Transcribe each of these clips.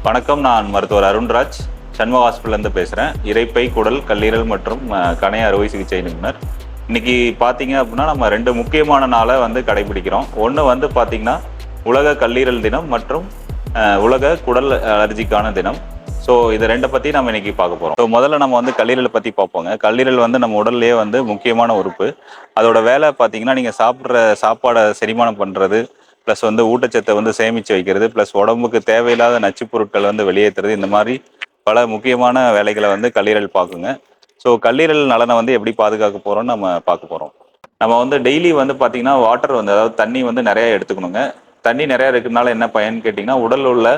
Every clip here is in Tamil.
வணக்கம். நான் மருத்துவர் அருண்ராஜ், சண்முக ஹாஸ்பிட்டல்லேருந்து பேசுகிறேன். இரைப்பை, குடல், கல்லீரல் மற்றும் கணைய அறுவை சிகிச்சை நிபுணர். இன்னைக்கு பார்த்தீங்க அப்படின்னா நம்ம 2 முக்கியமான நாளை கடைபிடிக்கிறோம். ஒன்று பார்த்தீங்கன்னா உலக கல்லீரல் தினம் மற்றும் உலக குடல் அலர்ஜிக்கான தினம். ஸோ இது 2 பற்றி நம்ம இன்னைக்கு பார்க்க போகிறோம். ஸோ முதல்ல நம்ம கல்லீரலை பற்றி பார்ப்போங்க. கல்லீரல் நம்ம உடல்லையே முக்கியமான உறுப்பு. அதோட வேலை பார்த்தீங்கன்னா நீங்கள் சாப்பிட்ற சாப்பாடை செரிமானம் பண்ணுறது, ப்ளஸ் ஊட்டச்சத்தை சேமித்து வைக்கிறது, ப்ளஸ் உடம்புக்கு தேவையில்லாத நச்சு பொருட்கள் வெளியேற்றுறது, இந்த மாதிரி பல முக்கியமான வேலைகளை கல்லீரல் பார்க்குங்க. ஸோ கல்லீரல் நலனை எப்படி பாதுகாக்க போகிறோம்னு நம்ம பார்க்க போகிறோம். நம்ம டெய்லி பார்த்தீங்கன்னா வாட்டர் அதாவது தண்ணி நிறைய எடுத்துக்கணுங்க. தண்ணி நிறையா இருக்கிறதுனால என்ன பயன்னு கேட்டிங்கன்னா, உடலில் உள்ள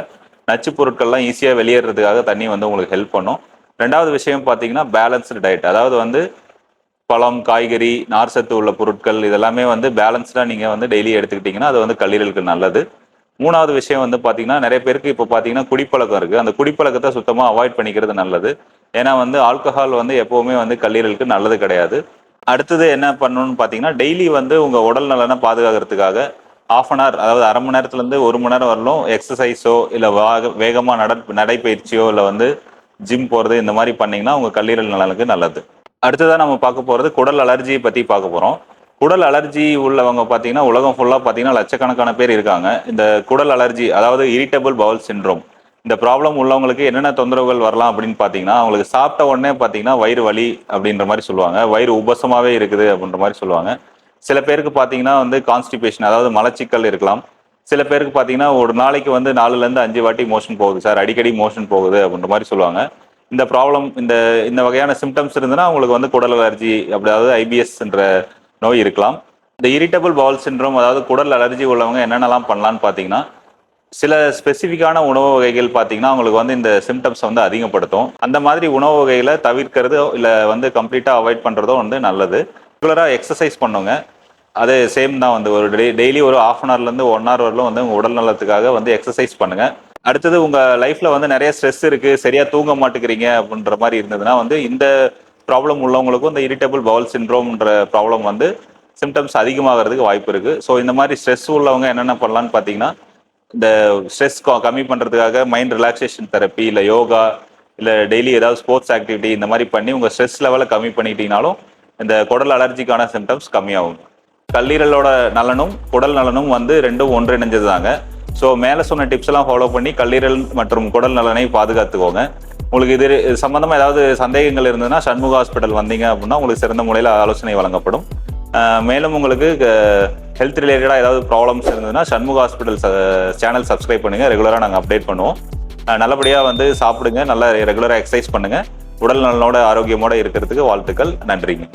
நச்சு பொருட்கள்லாம் ஈஸியாக வெளியேறதுக்காக தண்ணி உங்களுக்கு ஹெல்ப் பண்ணும். 2வது விஷயம் பார்த்தீங்கன்னா பேலன்ஸ்டு டயட். அதாவது பழம், காய்கறி, நார் சத்து உள்ள பொருட்கள் இதெல்லாமே பேலன்ஸ்டாக நீங்கள் டெய்லி எடுத்துக்கிட்டிங்கன்னா அது கல்லீரலுக்கு நல்லது. 3வது விஷயம் பார்த்தீங்கன்னா, நிறைய பேருக்கு இப்போ பார்த்தீங்கன்னா குடிப்பழக்கம் இருக்குது. அந்த குடிப்பழக்கத்தை சுத்தமாக அவாய்ட் பண்ணிக்கிறது நல்லது. ஏன்னா ஆல்கஹால் எப்போவுமே கல்லீரலுக்கு நல்லது கிடையாது. அடுத்தது என்ன பண்ணணும்னு பார்த்தீங்கன்னா, டெய்லி உங்கள் உடல் நலனை பாதுகாக்கிறதுக்காக 1/2 மணி நேரம், அதாவது அரை மணி நேரத்துலேருந்து 1 மணி நேரம் வரலும் எக்ஸசைஸோ இல்லை வேகமாக நடைப்பயிற்சியோ இல்லை ஜிம் போகிறது, இந்த மாதிரி பண்ணிங்கன்னா உங்கள் கல்லீரல் நலனுக்கு நல்லது. அடுத்ததான் நம்ம பார்க்க போகிறது குடல் அலர்ஜியை பற்றி பார்க்க போகிறோம். குடல் அலர்ஜி உள்ளவங்க பார்த்தீங்கன்னா உலகம் ஃபுல்லாக பார்த்தீங்கன்னா லட்சக்கணக்கான பேர் இருக்காங்க. இந்த குடல் அலர்ஜி, அதாவது இரிட்டபிள் பவுல் சிண்ட்ரோம், இந்த ப்ராப்ளம் உள்ளவங்களுக்கு என்னென்ன தொந்தரவுகள் வரலாம் அப்படின்னு பார்த்தீங்கன்னா, அவங்களுக்கு சாப்பிட்ட உடனே பார்த்தீங்கன்னா வயிறு வலி அப்படின்ற மாதிரி சொல்லுவாங்க. வயிறு உபசமாகவே இருக்குது அப்படின்ற மாதிரி சொல்லுவாங்க. சில பேருக்கு பார்த்தீங்கன்னா கான்ஸ்டிபேஷன், அதாவது மலச்சிக்கல் இருக்கலாம். சில பேருக்கு பார்த்தீங்கன்னா ஒரு நாளைக்கு 4லேருந்து 5 வாட்டி மோஷன் போகுது சார், அடிக்கடி மோஷன் போகுது அப்படின்ற மாதிரி சொல்லுவாங்க. இந்த ப்ராப்ளம், இந்த வகையான சிம்டம்ஸ் இருந்ததுன்னா அவங்களுக்கு குடல் அலர்ஜி, அதாவது ஐபிஎஸ்ன்ற நோய் இருக்கலாம். இந்த இரிட்டபிள் பவுல் சிண்ட்ரோம், அதாவது குடல் அலர்ஜி உள்ளவங்க என்னென்னலாம் பண்ணலான்னு பார்த்தீங்கன்னா, சில ஸ்பெசிஃபிக்கான உணவு வகைகள் பார்த்தீங்கன்னா அவங்களுக்கு இந்த சிம்டம்ஸ் அதிகப்படுத்தும். அந்த மாதிரி உணவு வகைகளை தவிர்க்கிறதோ இல்லை கம்ப்ளீட்டாக அவாய்ட் பண்ணுறதோ நல்லது. ரெகுலராக எக்ஸசைஸ் பண்ணுங்க. அதே சேம் தான் ஒரு டெய்லி ஒரு 1/2 மணி நேரத்துலேருந்து 1 ஹவர் வரலும் உங்கள் உடல் நலத்துக்காக எக்ஸசைஸ் பண்ணுங்கள். அடுத்தது உங்கள் லைஃப்பில் நிறைய ஸ்ட்ரெஸ் இருக்குது, சரியாக தூங்க மாட்டேங்கிறீங்க அப்படின்ற மாதிரி இருந்ததுன்னா இந்த ப்ராப்ளம் உள்ளவங்களுக்கும் இந்த இரிட்டபிள் பவுல் சிண்ட்ரோம்ன்ற ப்ராப்ளம் சிம்டம்ஸ் அதிகமாகிறதுக்கு வாய்ப்பு இருக்குது. ஸோ இந்த மாதிரி ஸ்ட்ரெஸ் உள்ளவங்க என்னென்ன பண்ணலான்னு பார்த்தீங்கன்னா, இந்த ஸ்ட்ரெஸ் கம்மி பண்ணுறதுக்காக மைண்ட் ரிலாக்ஸேஷன் தெரப்பி, இல்லை யோகா, இல்லை டெய்லி ஏதாவது ஸ்போர்ட்ஸ் ஆக்டிவிட்டி, இந்த மாதிரி பண்ணி உங்கள் ஸ்ட்ரெஸ் லெவலை கம்மி பண்ணிக்கிட்டீங்கனாலும் இந்த குடல் அலர்ஜிக்கான சிம்டம்ஸ் கம்மியாகும். கல்லீரலோட நலனும் குடல் நலனும் 2ம் ஒன்றிணைஞ்சது தாங்க. ஸோ மேலே சொன்ன டிப்ஸ் எல்லாம் ஃபாலோ பண்ணி கல்லீரல் மற்றும் குடல் நலனை பாதுகாத்துக்கோங்க. உங்களுக்கு இது சம்பந்தமாக ஏதாவது சந்தேகங்கள் இருந்ததுன்னா சண்முக ஹாஸ்பிட்டல் வந்தீங்க அப்படின்னா உங்களுக்கு சிறந்த முறையில் ஆலோசனை வழங்கப்படும். மேலும் உங்களுக்கு ஹெல்த் ரிலேட்டடாக ஏதாவது ப்ராப்ளம்ஸ் இருந்ததுன்னா சண்முக ஹாஸ்பிட்டல் சேனல் சப்ஸ்கிரைப் பண்ணுங்கள். ரெகுலராக நாங்கள் அப்டேட் பண்ணுவோம். நல்லபடியாக சாப்பிடுங்க, நல்லா ரெகுலராக எக்ஸசைஸ் பண்ணுங்கள். உடல் நலனோட ஆரோக்கியமோடு இருக்கிறதுக்கு வாழ்த்துக்கள். நன்றிங்க.